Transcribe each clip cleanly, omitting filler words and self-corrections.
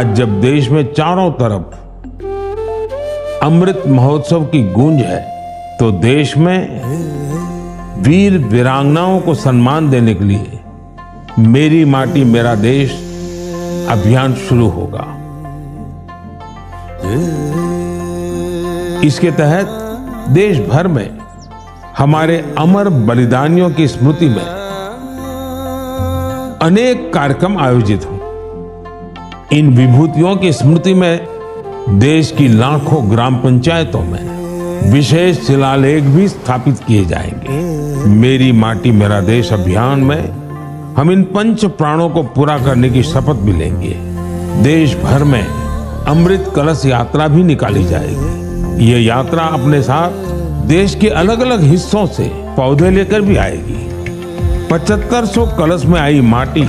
आज जब देश में चारों तरफ अमृत महोत्सव की गूंज है, तो देश में वीर वीरांगनाओं को सम्मान देने के लिए मेरी माटी मेरा देश अभियान शुरू होगा। इसके तहत देश भर में हमारे अमर बलिदानियों की स्मृति में अनेक कार्यक्रम आयोजित हों। इन विभूतियों की स्मृति में देश की लाखों ग्राम पंचायतों में विशेष शिलालेख भी स्थापित किए जाएंगे। मेरी माटी मेरा देश अभियान में हम इन पंच प्राणों को पूरा करने की शपथ भी लेंगे। देश भर में अमृत कलश यात्रा भी निकाली जाएगी। ये यात्रा अपने साथ देश के अलग अलग हिस्सों से पौधे लेकर भी आएगी। 7500 कलश में आई माटी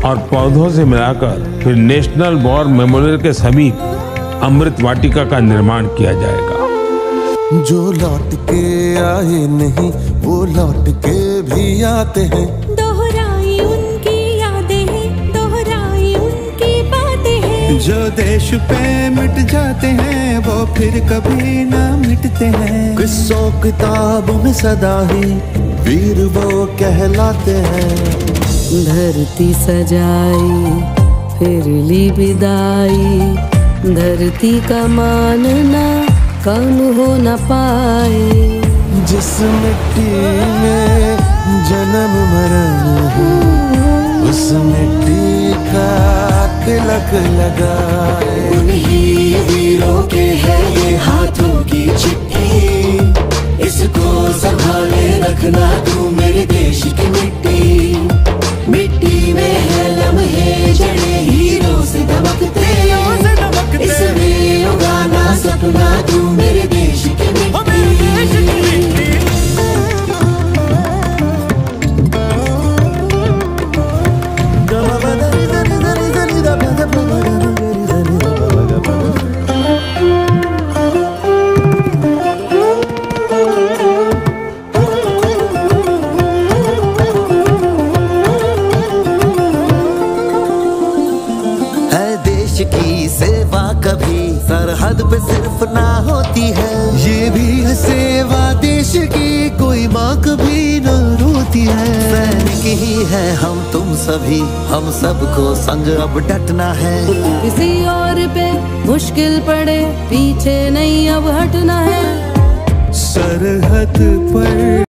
और पौधों से मिलाकर फिर नेशनल वॉर मेमोरियल के समीप अमृत वाटिका का निर्माण किया जाएगा। जो लौट के आए नहीं वो लौट के भी आते हैं। दोहराई उनकी यादें हैं, दोहराई उनकी बातें हैं। जो देश पे मिट जाते हैं वो फिर कभी ना मिटते हैं। किस्सों किताबों में सदा ही वीर वो कहलाते हैं। धरती सजाई फिर ली विदाई, धरती का मानना कम हो न पाए। जिस मिट्टी में जन्म मरण हो उस मिट्टी का तिलक लगाए। उन्हीं वीरों के है ये हाथों की चिट्ठी, इसको संभाले रखना तू मेरे देश की मिट्टी। मिट्टी में है लम्हे जड़े हीरों से दमकते, इसमें उगाना सपना तू मेरे देश की मिट्टी। की सेवा कभी सरहद पे सिर्फ ना होती है। ये भी है सेवा देश की, कोई माँ कभी न रोती है। सैनिक ही है हम तुम सभी, हम सबको संग अब डटना है। किसी और पे मुश्किल पड़े पीछे नहीं अब हटना है। सरहद पर